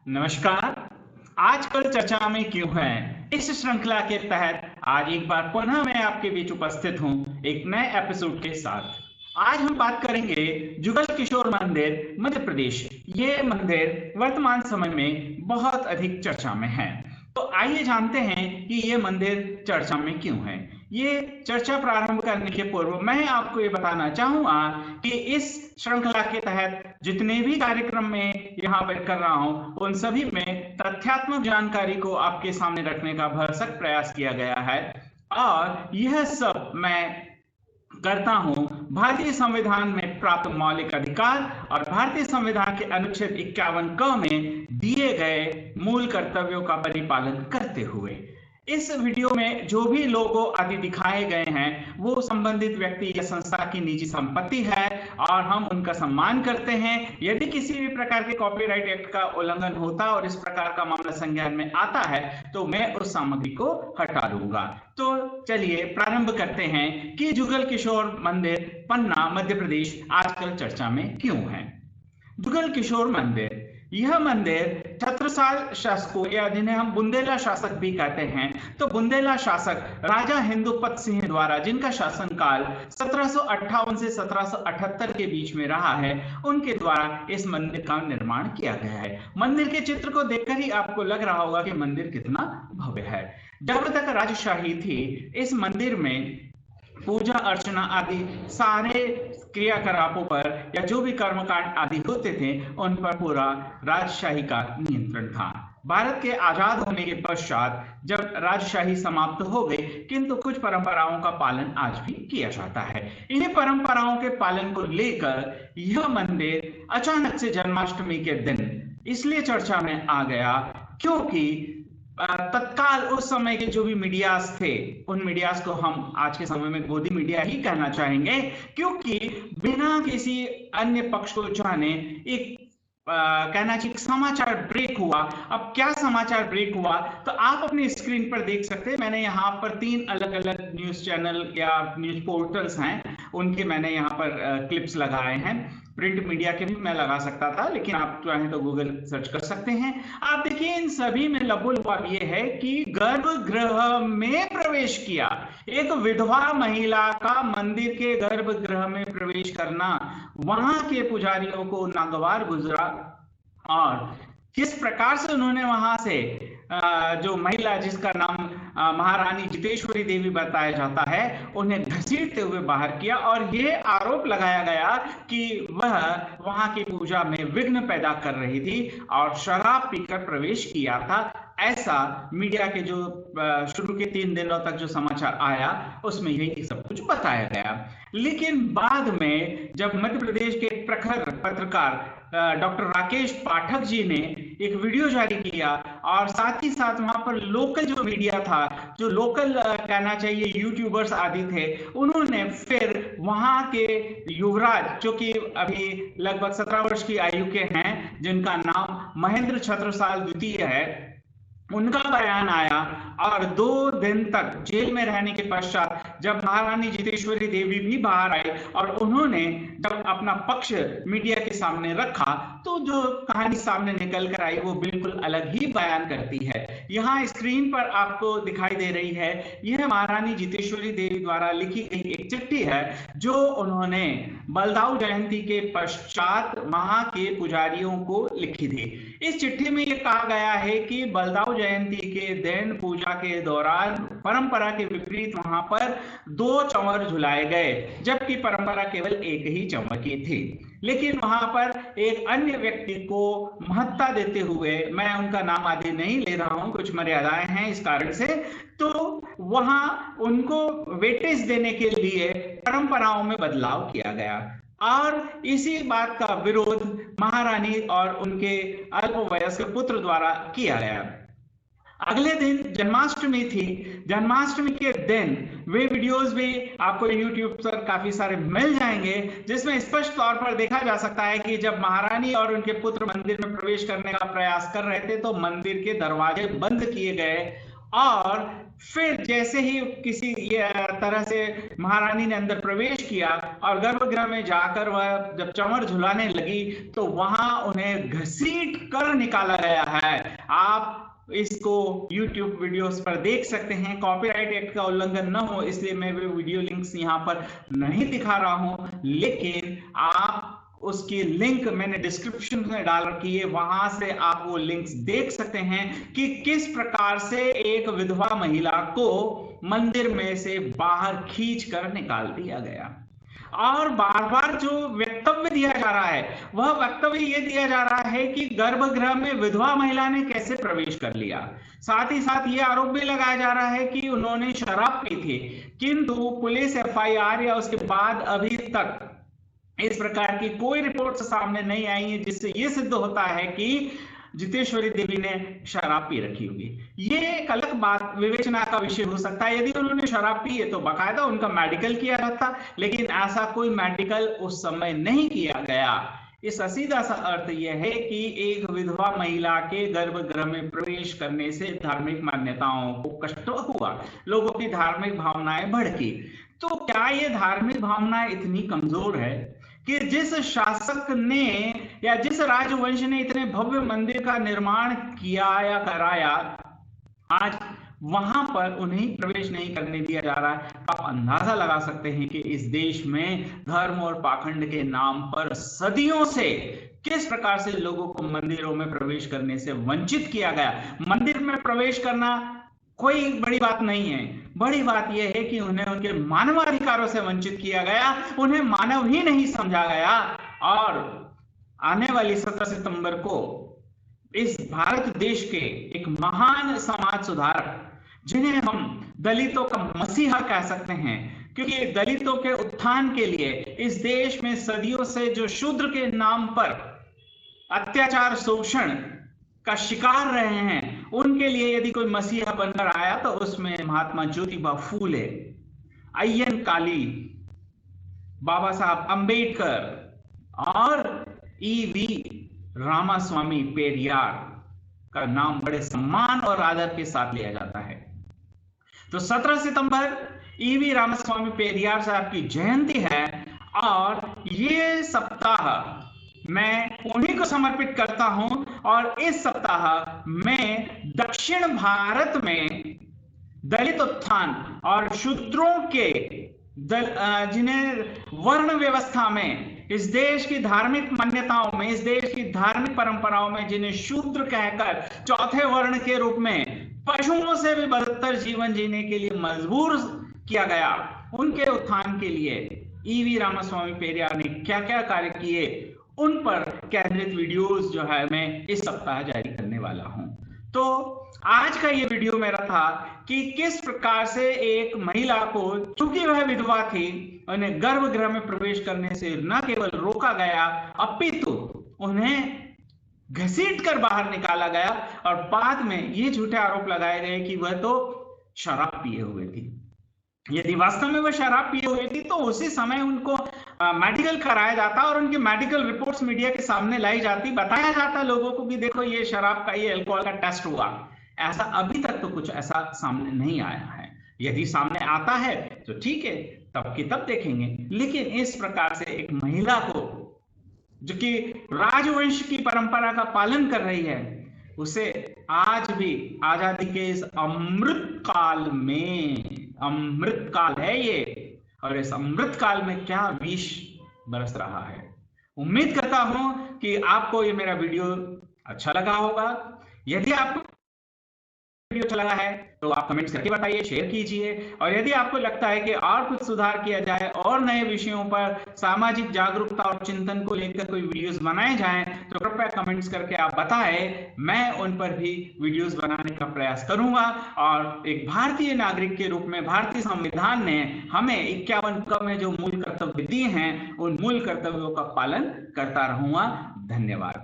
नमस्कार। आजकल चर्चा में क्यों है इस श्रृंखला के तहत आज एक बार पुनः मैं आपके बीच उपस्थित हूं एक नए एपिसोड के साथ। आज हम बात करेंगे जुगल किशोर मंदिर मध्य प्रदेश। ये मंदिर वर्तमान समय में बहुत अधिक चर्चा में है। तो आइए जानते हैं कि ये मंदिर चर्चा में क्यों है। ये चर्चा प्रारंभ करने के पूर्व मैं आपको ये बताना चाहूंगा कि इस श्रृंखला के तहत जितने भी कार्यक्रम में यहाँ पर कर रहा हूं उन सभी में तथ्यात्मक जानकारी को आपके सामने रखने का भरसक प्रयास किया गया है और यह सब मैं करता हूं भारतीय संविधान में प्राप्त मौलिक अधिकार और भारतीय संविधान के अनुच्छेद 51 क में दिए गए मूल कर्तव्यों का परिपालन करते हुए। इस वीडियो में जो भी लोगो आदि दिखाए गए हैं वो संबंधित व्यक्ति या संस्था की निजी संपत्ति है और हम उनका सम्मान करते हैं। यदि किसी भी प्रकार के कॉपीराइट एक्ट का उल्लंघन होता और इस प्रकार का मामला संज्ञान में आता है तो मैं उस सामग्री को हटा लूंगा। तो चलिए प्रारंभ करते हैं कि जुगल किशोर मंदिर पन्ना मध्य प्रदेश आजकल चर्चा में क्यों है। जुगल किशोर मंदिर, यह मंदिर छत्रसाल शासकों या जिन्हें हम बुंदेला शासक भी कहते हैं, तो बुंदेला शासक राजा हिंदुपत सिंह द्वारा, जिनका शासनकाल 1758 से 1778 के बीच में रहा है, उनके द्वारा इस मंदिर का निर्माण किया गया है। मंदिर के चित्र को देखकर ही आपको लग रहा होगा कि मंदिर कितना भव्य है। जब तक राजशाही थी इस मंदिर में पूजा अर्चना आदि सारे क्रियाकलापों पर या जो भी कर्मकांड आदि होते थे उन पर पूरा राजशाही का नियंत्रण था। भारत के आजाद होने के पश्चात जब राजशाही समाप्त हो गई किंतु कुछ परंपराओं का पालन आज भी किया जाता है। इन्हीं परंपराओं के पालन को लेकर यह मंदिर अचानक से जन्माष्टमी के दिन इसलिए चर्चा में आ गया क्योंकि तत्काल उस समय के जो भी मीडियाज थे उन मीडियाज को हम आज के समय में गोदी मीडिया ही कहना चाहेंगे, क्योंकि बिना किसी अन्य पक्ष को जाने एक कहना चाहिए समाचार ब्रेक हुआ। अब क्या समाचार ब्रेक हुआ तो आप अपनी स्क्रीन पर देख सकते हैं। मैंने यहाँ पर 3 अलग अलग न्यूज चैनल या न्यूज पोर्टल्स हैं उनके मैंने यहाँ पर क्लिप्स लगाए हैं। प्रिंट मीडिया के भी मैं लगा सकता था लेकिन आप चाहें तो गूगल सर्च कर सकते हैं। आप देखिए इन सभी में लबोलबाब ये है कि गर्भगृह में प्रवेश किया। एक विधवा महिला का मंदिर के गर्भगृह में प्रवेश करना वहां के पुजारियों को नागवार गुजरा और किस प्रकार से उन्होंने वहां से जो महिला जिसका नाम महारानी जितेश्वरी देवी बताया जाता है उन्हें घसीटते हुए बाहर किया और यह आरोप लगाया गया कि वह वहां की पूजा में विघ्न पैदा कर रही थी और शराब पीकर प्रवेश किया था। ऐसा मीडिया के जो शुरू के 3 दिनों तक जो समाचार आया उसमें यही सब कुछ बताया गया। लेकिन बाद में जब मध्य प्रदेश के प्रखर पत्रकार डॉक्टर राकेश पाठक जी ने एक वीडियो जारी किया और साथ ही साथ वहां पर लोकल जो मीडिया था, जो लोकल कहना चाहिए यूट्यूबर्स आदि थे, उन्होंने फिर वहां के युवराज जो कि अभी लगभग 17 वर्ष की आयु के हैं, जिनका नाम महेंद्र छत्रसाल द्वितीय है, उनका बयान आया और 2 दिन तक जेल में रहने के पश्चात जब महारानी जितेश्वरी देवी भी बाहर आई और उन्होंने जब अपना पक्ष मीडिया के सामने रखा तो जो कहानी सामने निकल कर आई वो बिल्कुल अलग ही बयान करती है। यहाँ स्क्रीन पर आपको दिखाई दे रही है, यह महारानी जितेश्वरी देवी द्वारा लिखी गई एक चिट्ठी है जो उन्होंने बलदाऊ जयंती के पश्चात वहां के पुजारियों को लिखी थी। इस चिट्ठी में यह कहा गया है कि बलदाऊ जयंती के दिन पूजा के दौरान परंपरा के विपरीत वहां पर 2 चंवर झुलाए गए जबकि परंपरा केवल एक ही चंवर की थी। लेकिन वहां पर एक अन्य व्यक्ति को महत्ता देते हुए, मैं उनका नाम आदि नहीं ले रहा हूं, कुछ मर्यादाएं हैं इस कारण से, तो वहां उनको वेटेज देने के लिए परंपराओं में बदलाव किया गया और इसी बात का विरोध महारानी और उनके अल्पवयस्क पुत्र द्वारा किया गया। अगले दिन जन्माष्टमी थी। जन्माष्टमी के दिन वे वीडियोस भी आपको YouTube पर काफी सारे मिल जाएंगे जिसमें स्पष्ट तौर पर देखा जा सकता है कि जब महारानी और उनके पुत्र मंदिर में प्रवेश करने का प्रयास कर रहे थे तो मंदिर के दरवाजे बंद किए गए और फिर जैसे ही किसी तरह से महारानी ने अंदर प्रवेश किया और गर्भगृह में जाकर वह जब चमर झुलाने लगी तो वहां उन्हें घसीट कर निकाला गया है। आप इसको YouTube वीडियोस पर देख सकते हैं। कॉपीराइट एक्ट का उल्लंघन न हो इसलिए मैं वो वीडियो लिंक्स यहाँ पर नहीं दिखा रहा हूं, लेकिन आप उसकी लिंक मैंने डिस्क्रिप्शन में डाल रखी है, वहां से आप वो लिंक्स देख सकते हैं कि किस प्रकार से एक विधवा महिला को मंदिर में से बाहर खींच कर निकाल दिया गया। और बार बार जो वक्तव्य दिया जा रहा है वह वक्तव्य ये दिया जा रहा है कि गर्भगृह में विधवा महिला ने कैसे प्रवेश कर लिया। साथ ही साथ ये आरोप भी लगाया जा रहा है कि उन्होंने शराब पी थी, किंतु पुलिस FIR या उसके बाद अभी तक इस प्रकार की कोई रिपोर्ट सामने नहीं आई है जिससे यह सिद्ध होता है कि जितेश्वरी देवी ने शराब पी रखी होगी। ये एक अलग बात विवेचना का विषय हो सकता है। यदि उन्होंने शराब पी है तो बाकायदा उनका मेडिकल किया जाता, लेकिन ऐसा कोई मेडिकल उस समय नहीं किया गया। इसका सीधा सा अर्थ यह है कि एक विधवा महिला के गर्भगृह में प्रवेश करने से धार्मिक मान्यताओं को कष्ट हुआ, लोगों की धार्मिक भावनाएं भड़की। तो क्या ये धार्मिक भावना इतनी कमजोर है कि जिस शासक ने या जिस राजवंश ने इतने भव्य मंदिर का निर्माण किया या कराया, आज वहां पर उन्हें प्रवेश नहीं करने दिया जा रहा है? आप अंदाजा लगा सकते हैं कि इस देश में धर्म और पाखंड के नाम पर सदियों से किस प्रकार से लोगों को मंदिरों में प्रवेश करने से वंचित किया गया। मंदिर में प्रवेश करना कोई बड़ी बात नहीं है, बड़ी बात यह है कि उन्हें उनके मानवाधिकारों से वंचित किया गया, उन्हें मानव ही नहीं समझा गया। और आने वाली 17 सितंबर को इस भारत देश के एक महान समाज सुधारक, जिन्हें हम दलितों का मसीहा कह सकते हैं, क्योंकि दलितों के उत्थान के लिए इस देश में सदियों से जो शूद्र के नाम पर अत्याचार शोषण का शिकार रहे हैं, उनके लिए यदि कोई मसीहा बनकर आया तो उसमें महात्मा ज्योतिबा फूले, अय्यन काली, बाबा साहब अंबेडकर और EV रामास्वामी पेरियार का नाम बड़े सम्मान और आदर के साथ लिया जाता है। तो 17 सितंबर EV रामास्वामी पेरियार साहब की जयंती है और ये सप्ताह मैं उन्हीं को समर्पित करता हूं। और इस सप्ताह में दक्षिण भारत में दलित उत्थान और शूद्रों के जिन्हें वर्ण व्यवस्था में, इस देश की धार्मिक मान्यताओं में, इस देश की धार्मिक परंपराओं में जिन्हें शूद्र कहकर चौथे वर्ण के रूप में पशुओं से भी बदतर जीवन जीने के लिए मजबूर किया गया, उनके उत्थान के लिए EV रामास्वामी पेरियार ने क्या क्या कार्य किए, उन पर केंद्रित वीडियोस जो है मैं इस सप्ताह जारी करने वाला हूं। तो आज का ये वीडियो मेरा था कि किस प्रकार से एक महिला को, चूंकि वह विधवा थी, उन्हें गर्भगृह में प्रवेश करने से न केवल रोका गया अपितु उन्हें घसीट कर बाहर निकाला गया और बाद में ये झूठे आरोप लगाए गए कि वह तो शराब पिए हुए थी। यदि वास्तव में वह शराब पिए हुए थी तो उसी समय उनको मेडिकल कराया जाता और उनकी मेडिकल रिपोर्ट्स मीडिया के सामने लाई जाती, बताया जाता लोगों को कि देखो ये शराब का, ये अल्कोहल का टेस्ट हुआ। ऐसा अभी तक तो कुछ ऐसा सामने नहीं आया है। यदि सामने आता है तो ठीक है, तब की तब देखेंगे, लेकिन इस प्रकार से एक महिला को जो कि राजवंश की परंपरा का पालन कर रही है, उसे आज भी आजादी के इस अमृत काल में, अमृत काल है ये, और इस अमृत काल में क्या विष बरस रहा है। उम्मीद करता हूं कि आपको ये मेरा वीडियो अच्छा लगा होगा। यदि आपको वीडियो अच्छा लगा है तो आप कमेंट्स करके बताइए, शेयर कीजिए, और यदि आपको लगता है कि और कुछ सुधार किया जाए और नए विषयों पर सामाजिक जागरूकता और चिंतन को लेकर कोई वीडियोस बनाए जाएं तो कृपया कमेंट्स करके आप बताएं, मैं उन पर भी वीडियोस बनाने का प्रयास करूंगा। और एक भारतीय नागरिक के रूप में भारतीय संविधान ने हमें 51 क में जो मूल कर्तव्य दिए हैं, उन मूल कर्तव्यों का पालन करता रहूंगा। धन्यवाद।